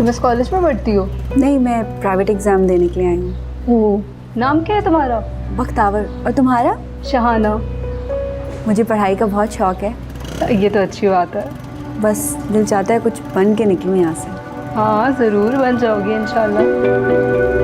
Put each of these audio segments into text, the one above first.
तुम इस कॉलेज में पढ़ती हो? नहीं, मैं प्राइवेट एग्जाम देने के लिए आई हूँ। ओह, नाम क्या है तुम्हारा? बख्तावर। और तुम्हारा? शहाना। मुझे पढ़ाई का बहुत शौक है। ये तो अच्छी बात है। बस दिल चाहता है कुछ बन के निकलूँ यहाँ से। हाँ, ज़रूर बन जाओगी इंशाल्लाह।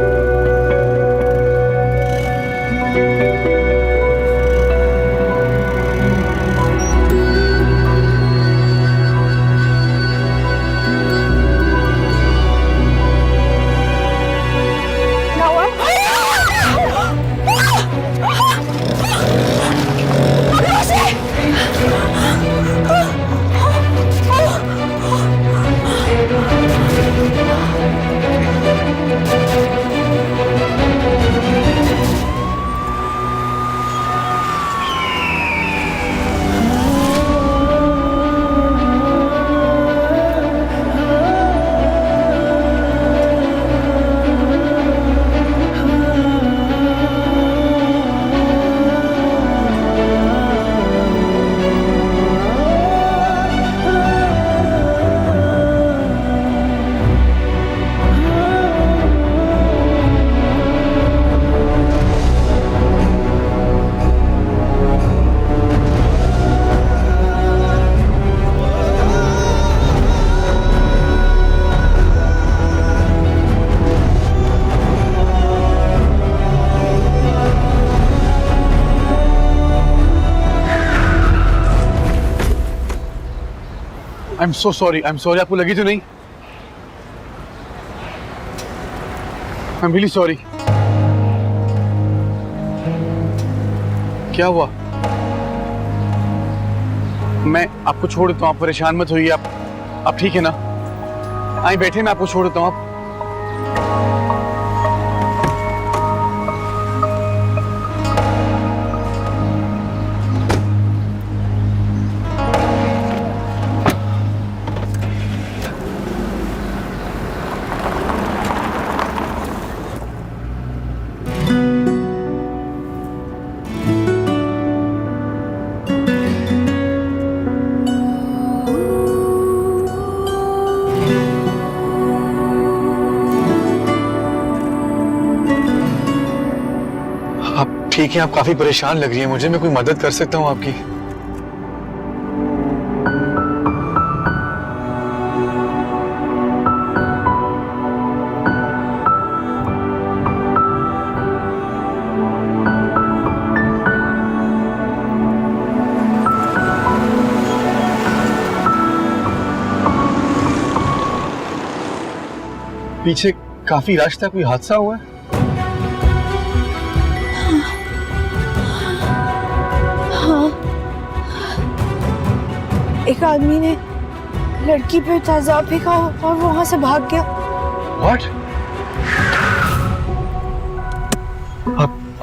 I'm so sorry. I'm sorry. आपको लगी तो नहीं? I'm really sorry. क्या हुआ? मैं आपको छोड़ देता हूँ, आप परेशान मत होइए। आप ठीक है ना? आइए बैठे, मैं आपको छोड़ देता हूँ। आप ठीक है, आप काफी परेशान लग रही हैं मुझे। मैं कोई मदद कर सकता हूँ आपकी? पीछे काफी रश था, कोई हादसा हुआ है? एक आदमी ने लड़की पे तेजाब फेंका और वो वहां से भाग गया। What?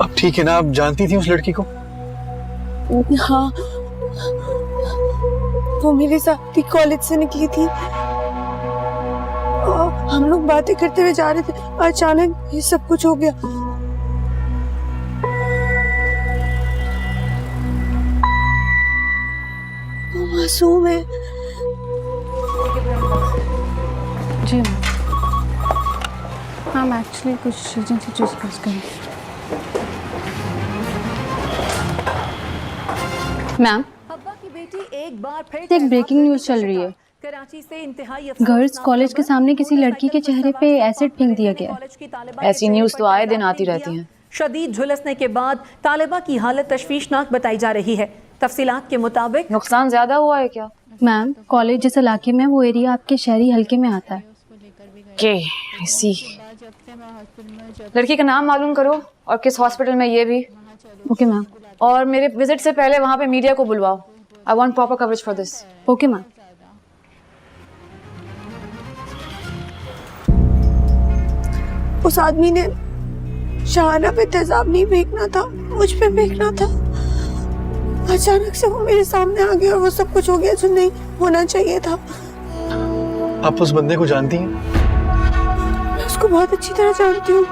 अब ठीक है ना? आप जानती थी उस लड़की को? हाँ, वो मेरे साथ ही कॉलेज से निकली थी। हम लोग बातें करते हुए जा रहे थे, अचानक ये सब कुछ हो गया। वो मासूम है। जी मैम, एक्चुअली कुछ एजेंसी डिस्कस करें। मैम, एक ब्रेकिंग न्यूज़ चल रही है। गर्ल्स कॉलेज के सामने किसी लड़की के चेहरे पे एसिड फेंक दिया गया। ऐसी न्यूज़ तो आए दिन आती रहती हैं। शदीद झुलसने के बाद तालिबा की हालत तशवीशनाक बताई जा रही है। तफसीलात के मुताबिक नुकसान ज्यादा हुआ है क्या? मैम, कॉलेज जिस इलाके में वो एरिया आपके शहरी हल्के में आता है। के इसी लड़की का नाम मालूम करो और किस हॉस्पिटल में, ये भी। Okay ma'am. और मेरे विजिट से पहले वहां पे मीडिया को बुलवाओ। I want proper coverage for this. Okay ma'am. उस आदमी ने शहाना पे तेजाब नहीं फेंकना था, मुझ पे फेंकना था। अचानक से वो मेरे सामने आ गया और वो सब कुछ हो गया जो नहीं होना चाहिए था। आप उस बंदे को जानती हैं? मैं उसको बहुत अच्छी तरह जानती हूँ।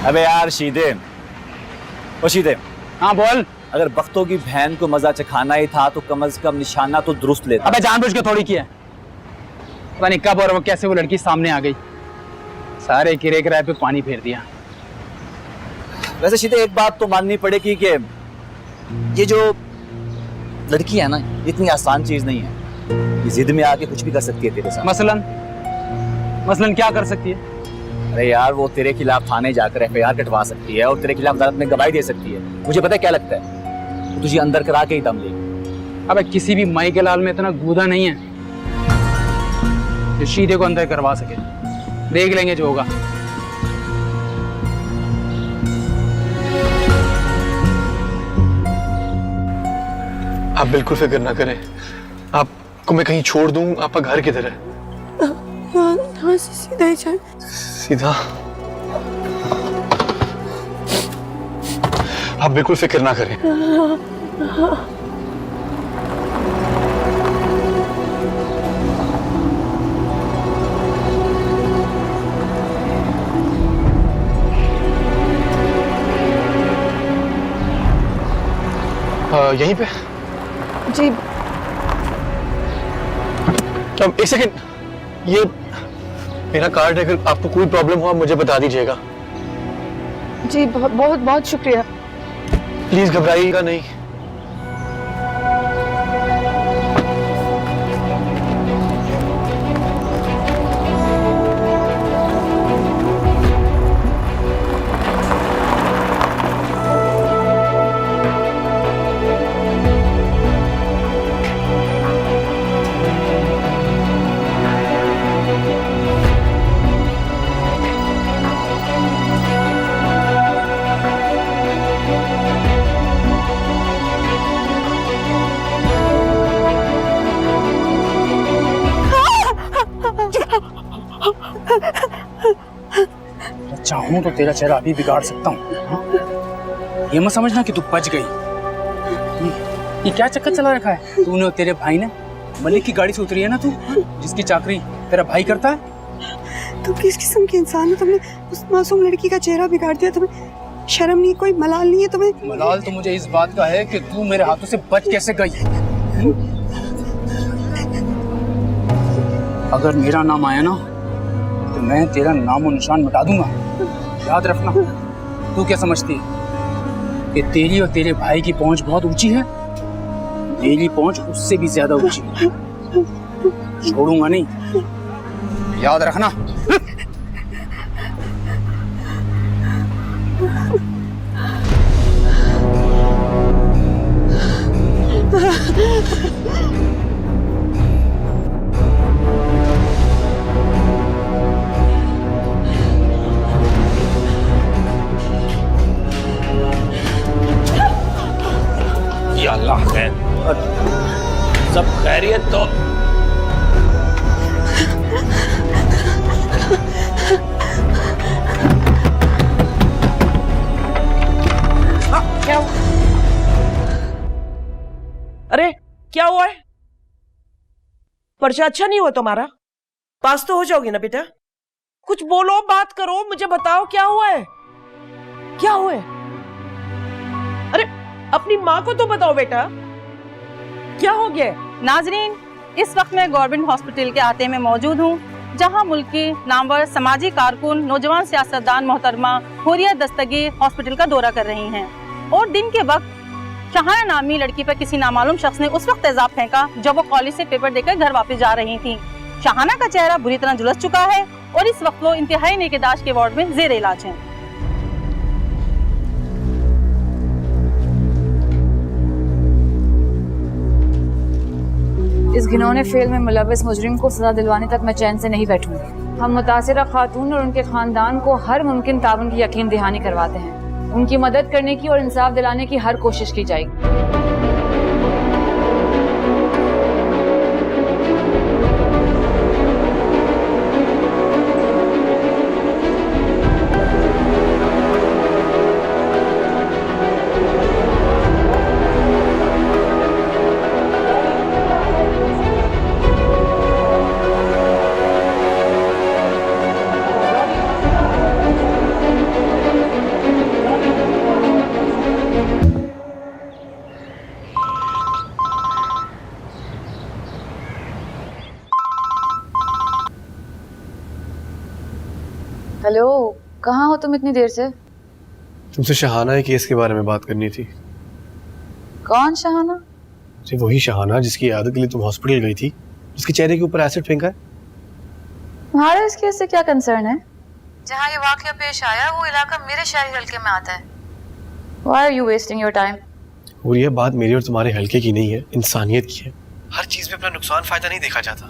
अबे यार शीदे, ओ शीदे। हाँ बोल। अगर बख्तों की बहन को मजा चखाना ही था तो कम से कम निशाना तो दुरुस्त लेता। अबे जानबूझ के थोड़ी किया, पता नहीं कब और वो कैसे वो लड़की सामने आ गई, सारे किरे किराए पे पानी फेर दिया। वैसे शीते एक बात तो माननी पड़ेगी कि ये जो लड़की है ना, इतनी आसान चीज नहीं है। ये जिद में आके कुछ भी कर सकती है तेरे साथ। मसलन क्या कर सकती है? अरे यार, वो तेरे खिलाफ थाने जाकर FIR कटवा सकती है और तेरे खिलाफ अदालत में गवाही दे सकती है। मुझे पता है क्या लगता है, तो तुझे अंदर करा के ही दम लेगी। अबे किसी भी माई के लाल में इतना गूदा नहीं है जो शीदे को अंदर करवा सके। देख लेंगे जो होगा। आप बिल्कुल फिक्र ना करें, आपको मैं कहीं छोड़ दूं। आपका घर किधर है? यहाँ से सीधा ही चल। सीधा? आप बिल्कुल फिक्र ना करें। यहीं पे? जी। एक सेकंड, ये मेरा कार्ड है, अगर आपको कोई प्रॉब्लम हो आप मुझे बता दीजिएगा। जी बहुत बहुत बहुत शुक्रिया। प्लीज घबराइएगा नहीं। चाहूं तो तेरा चेहरा अभी बिगाड़ सकता हूँ। ये मत समझना कि तू बच गई। ये क्या चक्कर चला रखा है तूने और तेरे भाई ने? मलिक की गाड़ी से उतरी है ना तू, जिसकी चाकरी तेरा भाई करता है। तुम किस किस्म के इंसान हो? तुमने उस मासूम लड़की का चेहरा बिगाड़ दिया। तुम्हें शर्म नहीं, कोई मलाल नहीं है तुम्हें? मलाल तो मुझे इस बात का है कि तू मेरे हाथों से बच कैसे गई। अगर मेरा नाम आया ना तो मैं तेरा नाम और निशान मिटा दूंगा। याद रखना। तू क्या समझती है कि तेरी और तेरे भाई की पहुंच बहुत ऊंची है? मेरी पहुंच उससे भी ज्यादा ऊंची है। छोड़ूंगा नहीं, याद रखना। या अल्लाह खैर, सब खैरियत तो? क्या हुआ? अरे क्या हुआ है? पर्चा अच्छा नहीं हुआ तुम्हारा? पास तो हो जाओगे ना बेटा? कुछ बोलो, बात करो, मुझे बताओ क्या हुआ है? क्या हुआ है? अरे अपनी माँ को तो बताओ बेटा, क्या हो गया? नाजरीन, इस वक्त मैं गवर्नमेंट हॉस्पिटल के आते में मौजूद हूँ, जहां मुल्क की नामवर समाजी कारकुन नौजवान सियासतदान मोहतरमा हुरिया दस्तगीर हॉस्पिटल का दौरा कर रही हैं। और दिन के वक्त शहाना नामी लड़की पर किसी नामालूम शख्स ने उस वक्त तेजाब फेंका जब वो कॉलेज से पेपर देकर घर वापस जा रही थी। शहाना का चेहरा बुरी तरह झुलस चुका है और इस वक्त वो इंतहाई निगहदाश्त के वार्ड में जेर इलाज है। इस घिनौने फेल में मुलव्वस मुजरिम को सजा दिलवाने तक मैं चैन से नहीं बैठूंगी। हम मुतासिरा खातून और उनके खानदान को हर मुमकिन ताउन की यकीन दहानी करवाते हैं। उनकी मदद करने की और इंसाफ दिलाने की हर कोशिश की जाएगी। हेलो, कहाँ हो तुम इतनी देर से? तुमसे शहाना के केस के बारे में बात करनी थी। कौन शहाना? जी वही शहाना जिसकी याद के लिए तुम हॉस्पिटल गई थी, जिसके चेहरे के ऊपर एसिड फेंका है। तुम्हारा इस केस से क्या कंसर्न है? जहाँ ये वाकया पेश आया वो इलाका मेरे शहरी हल्के में आता है। Why are you wasting your time? और ये बात मेरी और तुम्हारे हल्के की नहीं है, इंसानियत की है। हर चीज में अपना नुकसान फायदा नहीं देखा जाता।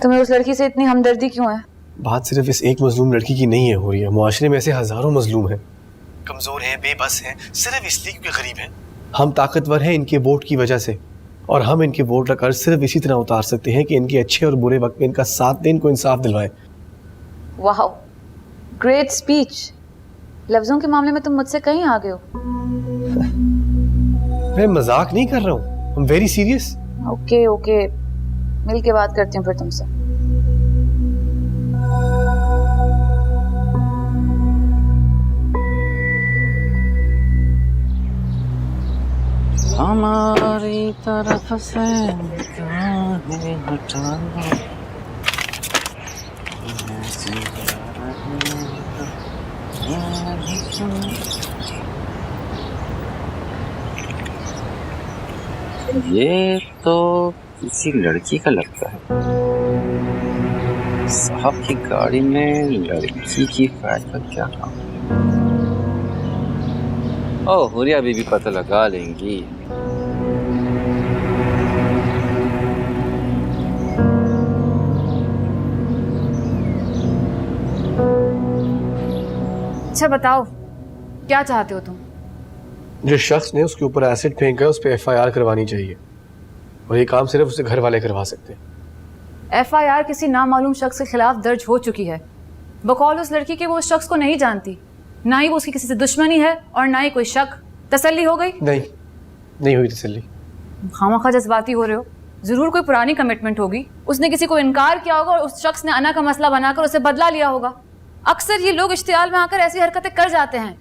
तुम्हें उस लड़की से इतनी हमदर्दी क्यों है? बात सिर्फ इस एक मजलूम लड़की की नहीं है हो रही है, मुआशरे में ऐसे हजारों मजलूम हैं, कमजोर हैं, बेबस हैं, सिर्फ इसलिए क्योंकि गरीब हैं। हम ताकतवर हैं इनके वोट की वजह से, और हम इनके वोट का कर्ज सिर्फ इसी तरह उतार सकते हैं कि इनके अच्छे और बुरे वक्त में इनका साथ दें, इनको इंसाफ दिलवाएं। वाह, ग्रेट स्पीच। लफ्जों के मामले में तुम मुझसे कहीं आगे हो। मैं मजाक नहीं कर रहा हूँ, I am very serious. Okay okay, मिल के बात करती हूँ फिर तुमसे। हमारी तरफ से निगाहें हटाना, ये तो किसी लड़की का लगता है। साहब की गाड़ी में लड़की की फाइल का क्या काम? ओह, हुरिया बीबी पता लगा लेंगी। अच्छा बताओ, क्या चाहते हो तुम? जिस शख्स ने उसके ऊपर एसिड फेंका है उस पर FIR करवानी चाहिए, और ये काम सिर्फ उसके घर वाले करवा सकते हैं। FIR किसी नामालूम शख्स के खिलाफ दर्ज हो चुकी है। बकौल उस लड़की के वो उस शख्स को नहीं जानती, ना ही वो उसकी किसी से दुश्मनी है और ना ही कोई शक। तसल्ली हो गई? नहीं हुई तसल्ली। खामखा जज्बाती हो रहे हो। जरूर कोई पुरानी कमिटमेंट होगी, उसने किसी को इनकार किया होगा और उस शख्स ने अना का मसला बनाकर उसे बदला लिया होगा। अक्सर ये लोग इश्तियाल में आकर ऐसी हरकतें कर जाते हैं।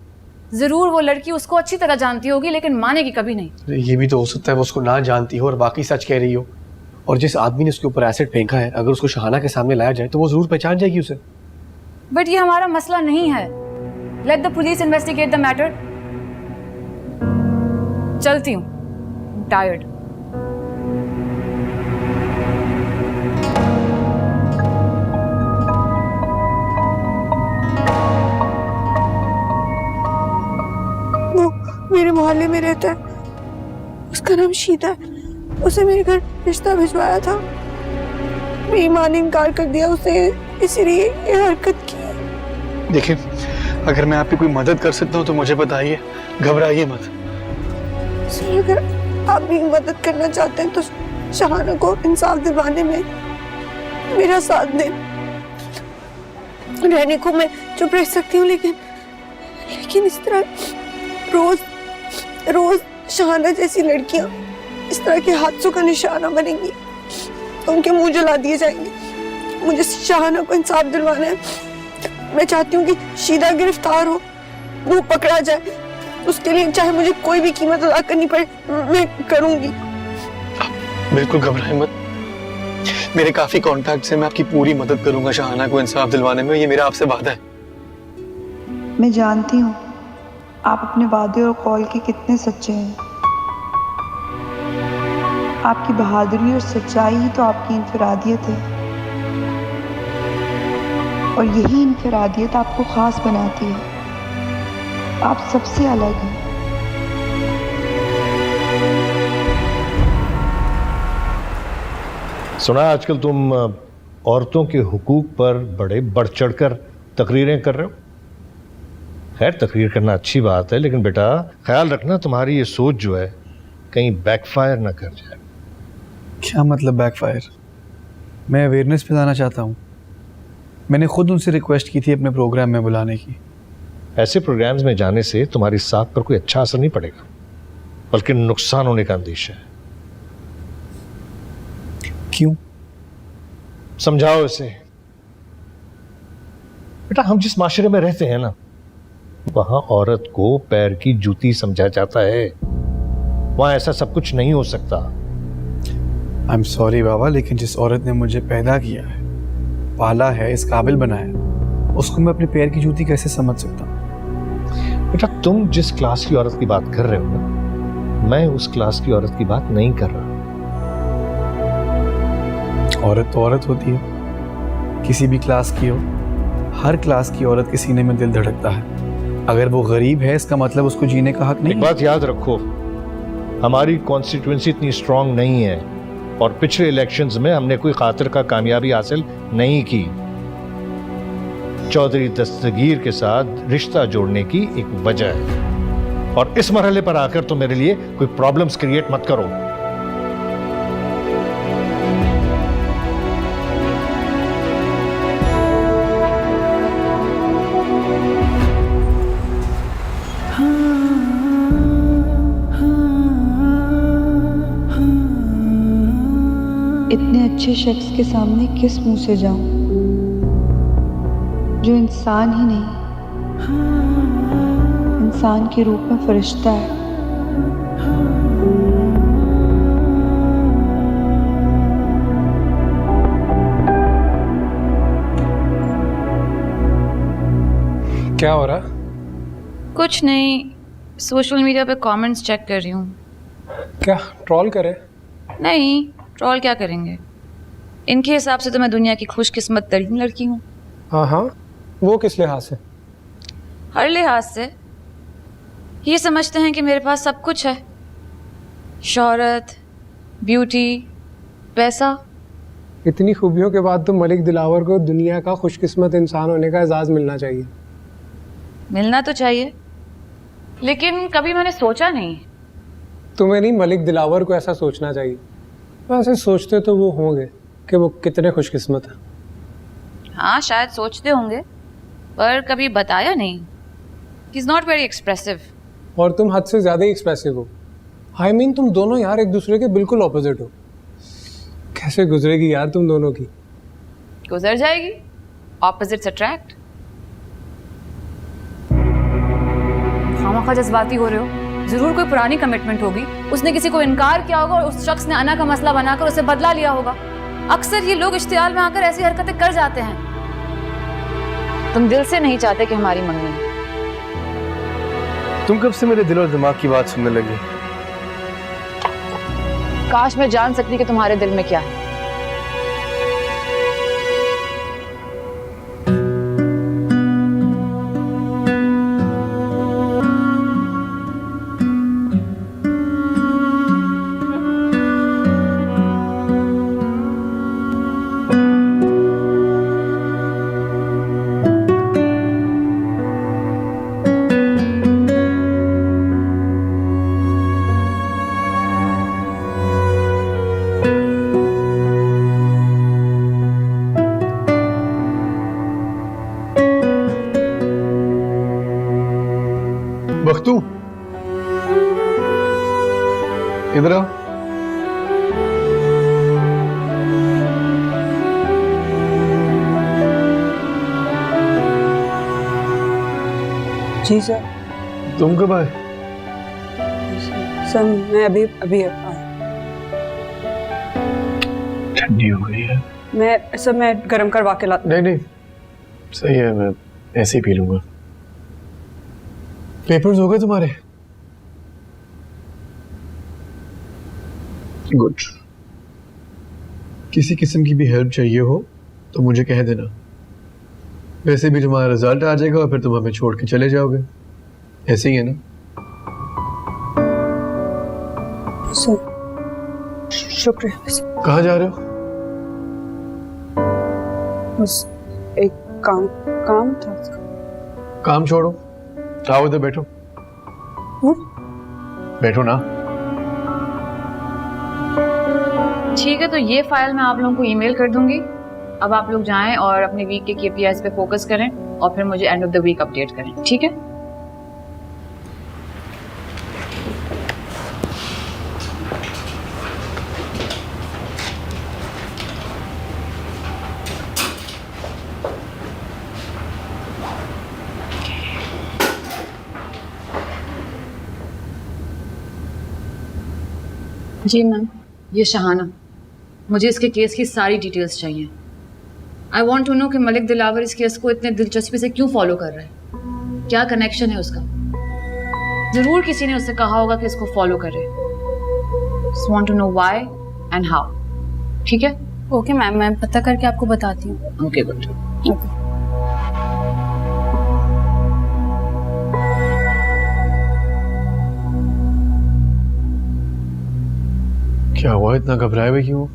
जरूर वो लड़की उसको अच्छी तरह जानती होगी, लेकिन मानेगी कभी नहीं। ये भी तो हो सकता है वो उसको ना जानती हो और बाकी सच कह रही हो। और जिस आदमी ने उसके ऊपर एसिड फेंका है, अगर उसको शहाना के सामने लाया जाए तो वो जरूर पहचान जाएगी उसे। बट ये हमारा मसला नहीं है। Let the police investigate the matter. चलती हूँ, टायर्ड। वो मेरे मोहल्ले में रहता है, उसका नाम शीता है। उसे मेरे घर रिश्ता भिजवाया था, मेरी माँ ने इनकार कर दिया उसे, इसीलिए ये हरकत की। देखिए, अगर मैं आपकी कोई मदद कर सकता हूँ तो मुझे बताइए, घबराइए मत। अगर आप भी मदद करना चाहते हैं तो शहाना को इंसाफ दिलवाने में मेरा साथ दें। रहने को मैं चुप रह सकती हूँ, लेकिन इस तरह रोज शहाना जैसी लड़कियां इस तरह के हादसों का निशाना बनेंगी तो उनके मुंह जला दिए जाएंगे। मुझे शहाना को इंसाफ दिलवाना है। मैं चाहती हूँ कि शीदा गिरफ्तार हो, वो पकड़ा जाए। उसके लिए चाहे मुझे कोई भी कीमत अदा करनी पड़े, मैं करूंगी। बिल्कुल घबराए मत, मेरे काफी कॉन्टैक्ट्स हैं, मैं आपकी पूरी मदद करूंगा शहाना को इंसाफ दिलवाने में। ये मेरा आपसे वादा है। मैं जानती हूँ आप अपने वादे और कौल के कितने सच्चे हैं। आपकी बहादुरी और सच्चाई ही तो आपकी इनफरादियत है, और यही इनफरादियत आपको खास बनाती है। आप सबसे अलग हैं। सुना आजकल तुम औरतों के हुकूक पर बड़े बढ़ चढ़कर तकरीरें कर रहे हो। खैर, तकरीर करना अच्छी बात है, लेकिन बेटा ख्याल रखना तुम्हारी ये सोच जो है कहीं बैकफायर ना कर जाए। क्या मतलब बैकफायर? मैं अवेयरनेस फैलाना चाहता हूँ। मैंने खुद उनसे रिक्वेस्ट की थी अपने प्रोग्राम में बुलाने की। ऐसे प्रोग्राम्स में जाने से तुम्हारी साख पर कोई अच्छा असर नहीं पड़ेगा, बल्कि नुकसान होने का अंदेशा है। क्यों? समझाओ इसे। बेटा, हम जिस माशरे में रहते हैं ना, वहां औरत को पैर की जूती समझा जाता है। वहां ऐसा सब कुछ नहीं हो सकता। आई एम सॉरी बाबा, लेकिन जिस औरत ने मुझे पैदा किया है, पाला है, इस काबिल बनाया, उसको मैं अपने पैर की जूती कैसे समझ सकता हूँ? बेटा तुम जिस क्लास की औरत की बात कर रहे हो ना, मैं उस क्लास की औरत की बात नहीं कर रहा। औरत तो औरत होती है, किसी भी क्लास की हो। हर क्लास की औरत के सीने में दिल धड़कता है। अगर वो गरीब है इसका मतलब उसको जीने का हक नहीं। एक बात याद रखो, हमारी कॉन्स्टिट्यूंसी इतनी स्ट्रांग नहीं है और पिछले इलेक्शंस में हमने कोई खातिर का कामयाबी हासिल नहीं की। चौधरी दस्तगीर के साथ रिश्ता जोड़ने की एक वजह है, और इस मरहले पर आकर तो मेरे लिए कोई प्रॉब्लम्स क्रिएट मत करो। इतने अच्छे शख्स के सामने किस मुंह से जाऊं जो इंसान ही नहीं, इंसान के रूप में फरिश्ता है। क्या हो रहा? कुछ नहीं, सोशल मीडिया पे कमेंट्स चेक कर रही हूँ। क्या ट्रोल करे? नहीं, ट्रोल क्या करेंगे? इनके हिसाब से तो मैं दुनिया की खुशकिस्मत तरीन लड़की हूँ। हाँ हाँ, वो किस लिहाज से? हर लिहाज से। ये समझते हैं कि मेरे पास सब कुछ है, शोहरत, ब्यूटी, पैसा। इतनी खूबियों के बाद तो मलिक दिलावर को दुनिया का खुशकिस्मत इंसान होने का एजाज़ मिलना चाहिए। मिलना तो चाहिए, लेकिन कभी मैंने सोचा नहीं। तुम्हें नहीं, मलिक दिलावर को ऐसा सोचना चाहिए। वैसे सोचते तो वो होंगे कि वो कितने खुशकिस्मत हैं। हाँ, शायद सोचते होंगे, पर कभी बताया नहीं। He's not very expressive. और तुम हद से ज़्यादा ही एक्सप्रेसिव हो। I mean, तुम दोनों यार एक दूसरे के बिल्कुल ऑपोजिट हो। कैसे गुजरेगी यार तुम दोनों की? गुजर जाएगी। Opposites attract. खामखा जज्बाती हो रहे हो। जरूर कोई पुरानी कमिटमेंट होगी, उसने किसी को इनकार किया होगा और उस शख्स ने अना का मसला बनाकर उसे बदला लिया होगा। अक्सर ये लोग इश्तियाल में आकर ऐसी हरकतें कर जाते हैं। तुम दिल से नहीं चाहते कि हमारी मंगनी। तुम कब से मेरे दिल और दिमाग की बात सुनने लगी? काश मैं जान सकती कि तुम्हारे दिल में क्या है। बख्तू, इधर आओ। जी सर। तुम कब आए? सर मैं अभी आया। ठंडी हो गई है। मैं गर्म करवा के ला। नहीं, सही है, मैं ऐसे ही पी लूंगा। पेपर्स हो गए तुम्हारे? गुड। किसी किस्म की भी हेल्प चाहिए हो तो मुझे कह देना। वैसे भी तुम्हारा रिजल्ट आ जाएगा और फिर तुम हमें छोड़ के चले जाओगे, ऐसे ही है ना? सर शुक्रिया। कहाँ जा रहे हो? बस एक काम था। काम छोड़ो, आओ इधर बैठो। बैठो ना। ठीक है, तो ये फाइल मैं आप लोगों को ईमेल कर दूंगी। अब आप लोग जाएं और अपने वीक के KPIs पे फोकस करें और फिर मुझे end of the week update करें, ठीक है? जी मैम, ये शहाना। मुझे इसके केस की सारी डिटेल्स चाहिए। आई वॉन्ट टू नो कि मलिक दिलावर इस केस को इतने दिलचस्पी से क्यों फॉलो कर रहे हैं, क्या कनेक्शन है उसका। जरूर किसी ने उससे कहा होगा कि इसको फॉलो करे। Just want to know why and how. ठीक है? ओके मैम, मैं पता करके आपको बताती हूँ। Okay good. क्या हुआ, इतना घबराए हुए क्यों?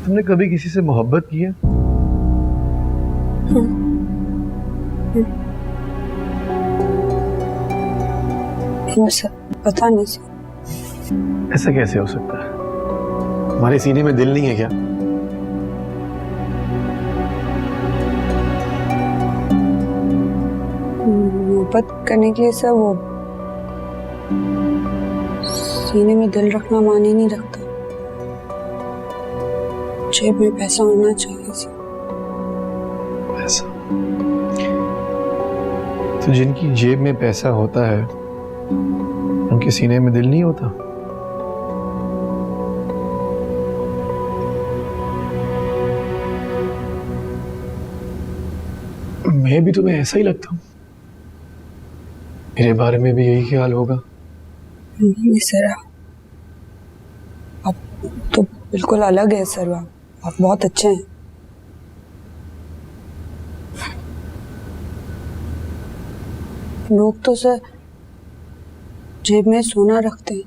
तुमने कभी किसी से मोहब्बत की है? सर पता नहीं सर। ऐसा कैसे हो सकता है? हमारे सीने में दिल नहीं है क्या? मोहब्बत करने के लिए सर वो सीने में दिल रखना माने नहीं रखता, जेब में पैसा होना चाहिए सर। पैसा? तो जिनकी जेब में पैसा होता है उनके सीने में दिल नहीं होता? मैं भी तुम्हें ऐसा ही लगता हूँ? मेरे बारे में भी यही ख्याल होगा? नहीं सर, आप तो बिल्कुल अलग है सर। आप बहुत अच्छे हैं। लोग तो सर जेब में सोना रखते हैं,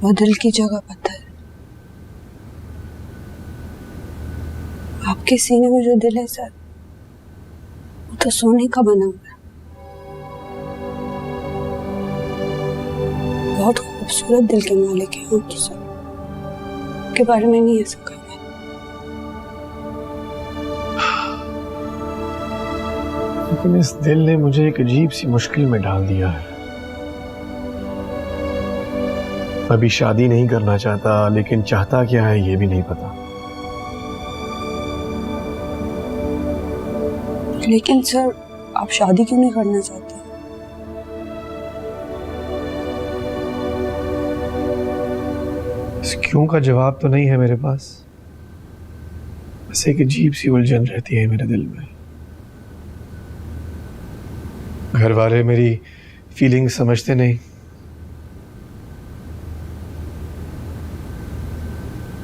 वो दिल की जगह पता है। आपके सीने में जो दिल है सर, वो तो सोने का बना हुआ है। बहुत खूबसूरत दिल के मालिक हैं आपकी सर, के बारे में नहीं ऐसा कहा। लेकिन इस दिल ने मुझे एक अजीब सी मुश्किल में डाल दिया है। अभी शादी नहीं करना चाहता, लेकिन चाहता क्या है ये भी नहीं पता। लेकिन सर आप शादी क्यों नहीं करना चाहते? इस क्यों का जवाब तो नहीं है मेरे पास। बस एक अजीब सी उलझन रहती है मेरे दिल में। घर वाले मेरी फीलिंग्स समझते नहीं,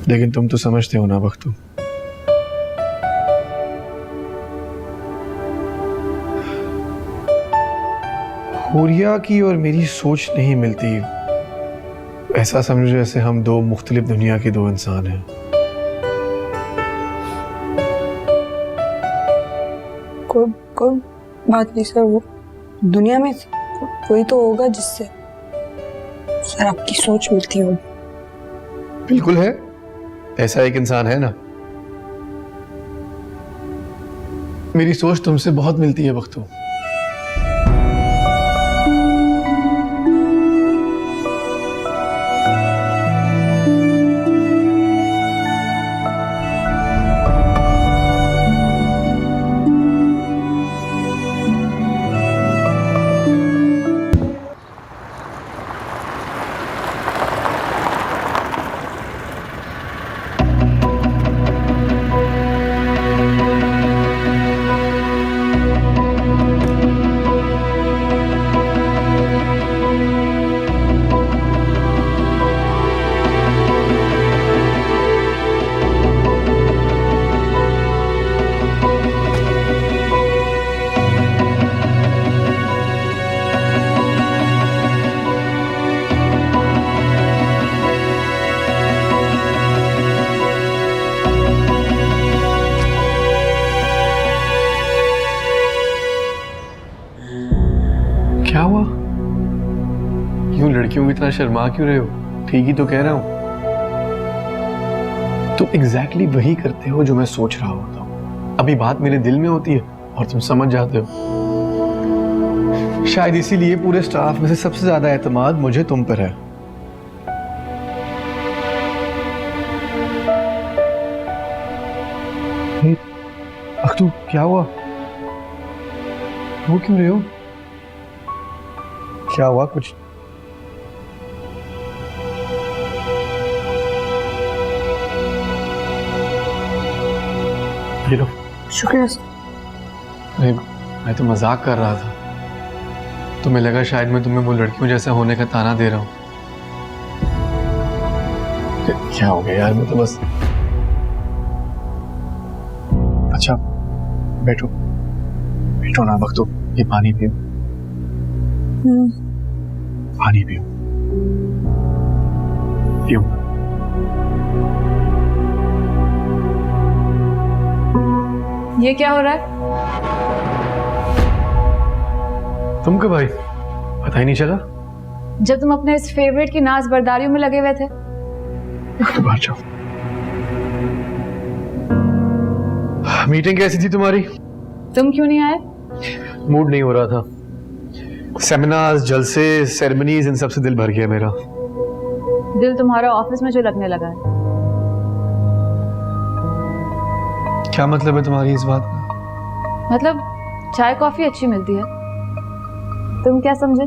लेकिन तुम तो समझते हो ना बख्तू। हुरिया की और मेरी सोच नहीं मिलती। ऐसा समझो जैसे हम दो मुख्तलिफ दुनिया के दो इंसान हैं। कोई बात नहीं सर, वो दुनिया में कोई तो होगा जिससे सर आपकी सोच मिलती होगी। बिल्कुल है, ऐसा एक इंसान है ना। मेरी सोच तुमसे बहुत मिलती है बख्तू। क्या हुआ? क्यों लड़कियों की तरह शर्मा क्यों रहे हो? ठीक ही तो कह रहा हूं। तुम एग्जैक्टली वही करते हो जो मैं सोच रहा होता हूं। अभी बात मेरे दिल में होती है और तुम समझ जाते हो। शायद इसीलिए पूरे स्टाफ में से सबसे ज्यादा एतमाद मुझे तुम पर है। अख्तू क्या हुआ? वो क्यों रहे हो? क्या हुआ? कुछ ये लो। शुक्रिया। अरे मैं तो मजाक कर रहा था, तुम्हें लगा शायद मैं तुम्हें वो लड़कियों जैसा होने का ताना दे रहा हूँ। क्या हो गया यार, मैं तो बस। अच्छा बैठो बैठो ना, वक्त तो ये पानी पियो। पानी पियो पियो। ये क्या हो रहा है? तुम कब आई, पता ही नहीं चला। जब तुम अपने इस फेवरेट की नाज बर्दारियों में लगे हुए थे। तो बाहर जाओ। मीटिंग कैसी थी तुम्हारी? तुम क्यों नहीं आए? मूड नहीं हो रहा था। सेमिनार्स, जलसे, सेरेमनीज, इन सब से दिल भर गया मेरा। दिल तुम्हारा ऑफिस में जो लगने लगा है। क्या मतलब है तुम्हारी इस बात का? मतलब चाय कॉफी अच्छी मिलती है। तुम क्या समझे?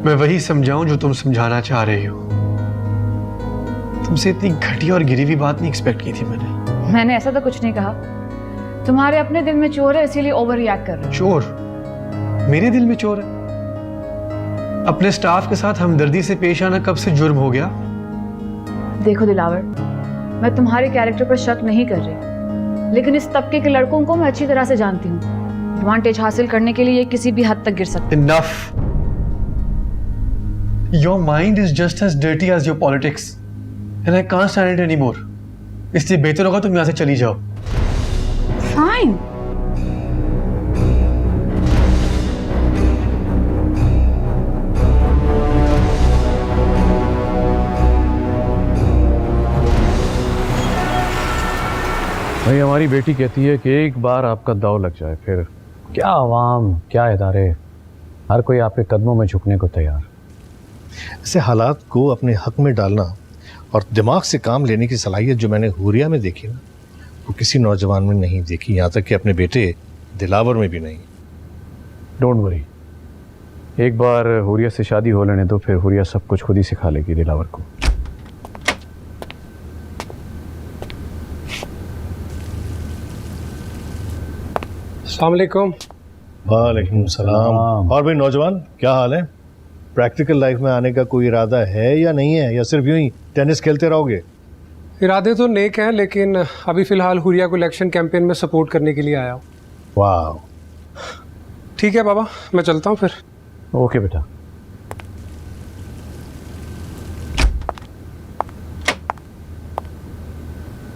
मैं वही समझाऊं जो तुम समझाना चाह रही हो। तुमसे इतनी घटिया और गिरी हुई बात नहीं एक्सपेक्ट की थी मैंने ऐसा तो कुछ नहीं कहा। तुम्हारे अपने दिल में चोर है, इसीलिए ओवर रिएक्ट कर रहे हो। चोर? मेरे दिल में चोर है? अपने स्टाफ के साथ हमदर्दी से पेश आना कब से जुर्म हो गया? देखो दिलावर, मैं तुम्हारे कैरेक्टर पर शक नहीं कर रही, लेकिन इस तबके के लड़कों को मैं अच्छी तरह से जानती हूँ। एडवांटेज हासिल करने के लिए ये किसी भी हद तक गिर सकते। Enough. Your mind is just as dirty as your politics, and I can't stand it anymore. इसलिए बेहतर होगा तुम यहाँ से चली जाओ। फाइन। भाई हमारी बेटी कहती है कि एक बार आपका दाव लग जाए फिर क्या आवाम, क्या इदारे, हर कोई आपके कदमों में झुकने को तैयार। ऐसे हालात को अपने हक में डालना और दिमाग से काम लेने की सलाहियत जो मैंने हुरिया में देखी ना, वो किसी नौजवान में नहीं देखी, यहाँ तक कि अपने बेटे दिलावर में भी नहीं। डोंट वरी, एक बार हुरिया से शादी हो लेने दो, फिर हुरिया सब कुछ खुद ही सिखा लेगी दिलावर को। अस्सलाम वालेकुम। वालेकुम सलाम। और भाई नौजवान, क्या हाल है? प्रैक्टिकल लाइफ में आने का कोई इरादा है या नहीं है, या सिर्फ यूं ही टेनिस खेलते रहोगे? इरादे तो नेक हैं, लेकिन अभी फिलहाल हुरिया को इलेक्शन कैंपेन में सपोर्ट करने के लिए आया हूँ। वाह, ठीक है बाबा, मैं चलता हूँ फिर। ओके बेटा।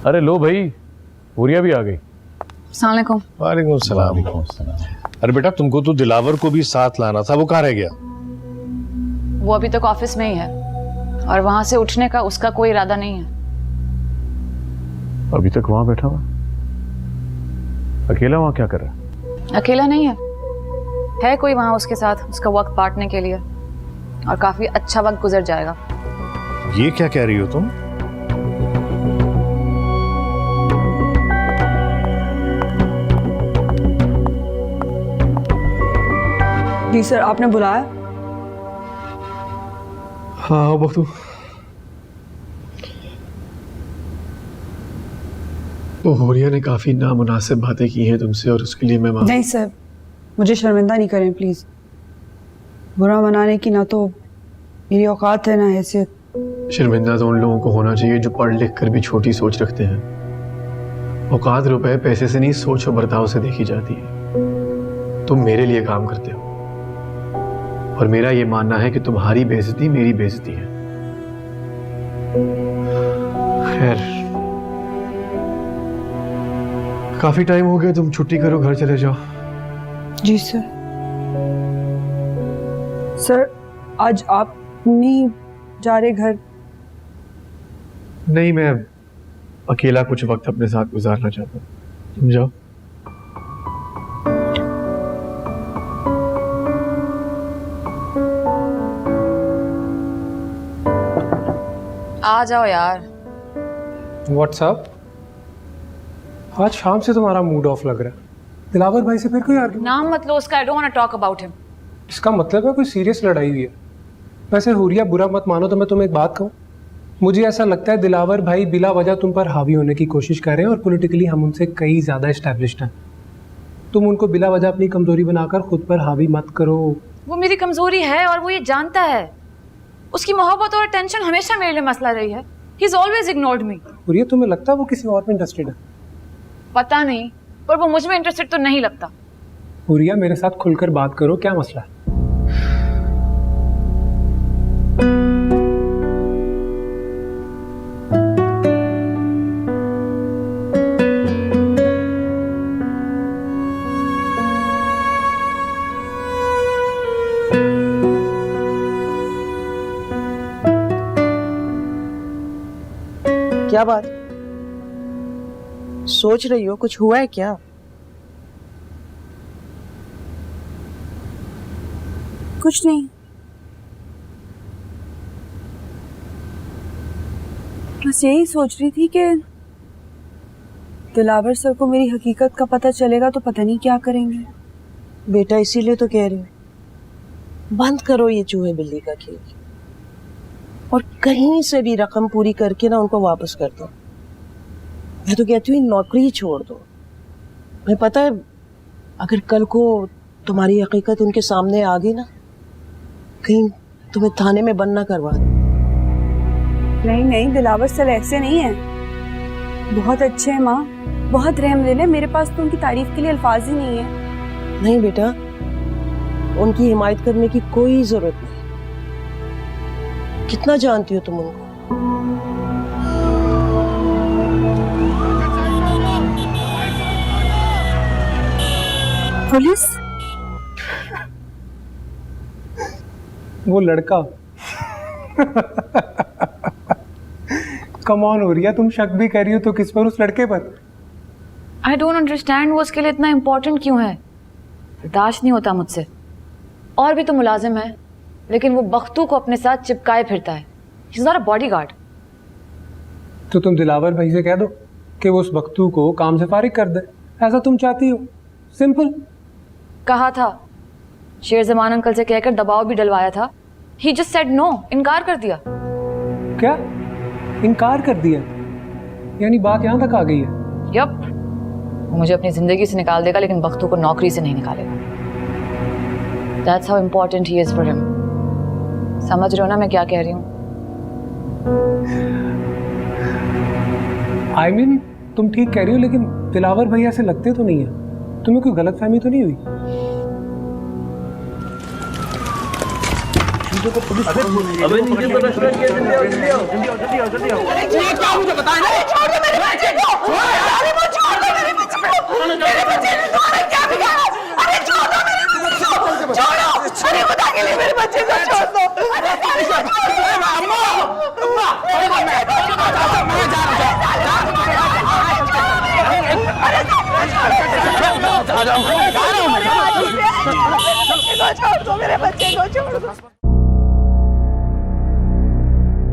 अरे लो भाई, हुरिया भी आ गई। अस्सलाम वालेकुम। वालेकुम सलाम। अरे बेटा, तुमको तो दिलावर को भी साथ लाना था, वो कहाँ रह गया? वो अभी तक ऑफिस में ही है और वहां से उठने का उसका कोई इरादा नहीं है। अभी तक वहां बैठा हुआ? अकेला वहां क्या कर रहा है? अकेला नहीं है कोई वहां उसके साथ, उसका वक्त बांटने के लिए, और काफी अच्छा वक्त गुजर जाएगा। ये क्या कह रही हो तुम? जी सर, आपने बुलाया? हाँ बख्तू। वो हुरिया ने काफी नामुनासिब बातें की हैं तुमसे, और उसके लिए मैं नहीं सर, मुझे शर्मिंदा नहीं करें प्लीज। बुरा मनाने की ना तो मेरी औकात है ना हैसियत। शर्मिंदा तो उन लोगों को होना चाहिए जो पढ़ लिख कर भी छोटी सोच रखते हैं। औकात रुपए पैसे से नहीं, सोच और बर्ताव से देखी जाती है। तुम मेरे लिए काम करते हो, और मेरा ये मानना है कि तुम्हारी बेइज्जती मेरी बेइज्जती है। खैर, काफी टाइम हो गया, तुम छुट्टी करो, घर चले जाओ। जी सर। सर, आज आप नहीं जा रहे घर? नहीं, मैं अकेला कुछ वक्त अपने साथ गुजारना चाहता हूँ, तुम जाओ। आ जाओ यार। व्हाट्सअप? आज शाम से तुम्हारा मूड ऑफ लग रहा है। दिलावर भाई से फिर कोई आर्ग्यूमेंट? नाम मत लो उसका, I don't want to talk about him. इसका मतलब है कोई सीरियस लड़ाई हुई है? वैसे हुरिया, बुरा मत मानो तो मैं तुम्हें एक बात कहूँ, मुझे ऐसा लगता है दिलावर भाई बिला वजह तुम पर हावी होने की कोशिश कर रहे हैं और पॉलिटिकली हम उनसे कई ज़्यादा एस्टैब्लिश्ड हैं। तुम उनको बिला वजह अपनी कमजोरी बनाकर खुद पर हावी मत करो। वो मेरी कमजोरी है और वो ये जानता है। उसकी मोहब्बत और टेंशन हमेशा मेरे लिए मसला रही है। He's always ignored me। और ये तुम्हें लगता है वो किसी और में इंटरेस्टेड है? पता नहीं, पर वो मुझ में इंटरेस्टेड तो नहीं लगता। हुरिया मेरे साथ खुलकर बात करो, क्या मसला है? क्या बात, सोच रही हो कुछ हुआ है क्या? कुछ नहीं, बस यही सोच रही थी कि दिलावर सर को मेरी हकीकत का पता चलेगा तो पता नहीं क्या करेंगे। बेटा इसीलिए तो कह रही हूँ, बंद करो ये चूहे बिल्ली का खेल और कहीं से भी रकम पूरी करके ना उनको वापस कर दो। मैं तो कहती हूँ नौकरी ही छोड़ दो। मैं पता है अगर कल को तुम्हारी हकीकत उनके सामने आ गई ना, कहीं तुम्हें थाने में बंद ना करवा दो। नहीं नहीं, दिलावर सर ऐसे नहीं है, बहुत अच्छे हैं माँ, बहुत रहमदिल है। मेरे पास तो उनकी तारीफ के लिए अल्फाज ही नहीं है। नहीं बेटा, उनकी हिमायत करने की कोई जरूरत नहीं। कितना जानती हो तुम उनको? पुलिस? वो लड़का कम ऑन हो रही है, तुम शक भी कर रही हो तो किस पर? उस लड़के पर। आई डोंट अंडरस्टैंड वो उसके लिए इतना इम्पोर्टेंट क्यों है। बर्दाश्त नहीं होता मुझसे। और भी तो मुलाजिम है, लेकिन वो बख्तू को अपने साथ चिपकाए फिरता है। He's not a bodyguard। तो तुम दिलावर भाई से कह दो कि वो उस बख्तू को काम से फारिग कर दे, ऐसा तुम चाहती हो? सिंपल। कहा था, शेर जमान अंकल से कहकर दबाव भी डलवाया था। He just said no, इनकार कर दिया। क्या इनकार कर दिया? यानी बात यहाँ तक आ गई है? यप, वो मुझे अपनी जिंदगी से निकाल देगा लेकिन बख्तू को नौकरी से नहीं निकालेगा। That's how important he is for him। समझ रहे हो ना मैं क्या कह रही हूँ? I mean, तुम ठीक कह रही हो, लेकिन दिलावर भैया से लगते तो नहीं है। तुम्हें कोई गलतफहमी तो नहीं हुई? अबे नीचे तो रश कर के जल्दी आओ। ये क्या मुझे बताएं ना? छोड़ दो मेरे बच्चे को। अरे वो छोड़ दो मेरे बच्चे को। मेरे बच्चे ने तुम्हारा क्या बिगाड़ा? अरे छोड़ दो मेरे बच्चे को। छोड़ो। अरे खुदा के लिए मेरे बच्चे को छोड़ दो। अरे अम्मा, अम्मा, अरे मैं जा रहा हूँ। छोड़ दो मेरे बच्चे को, छोड़ दो।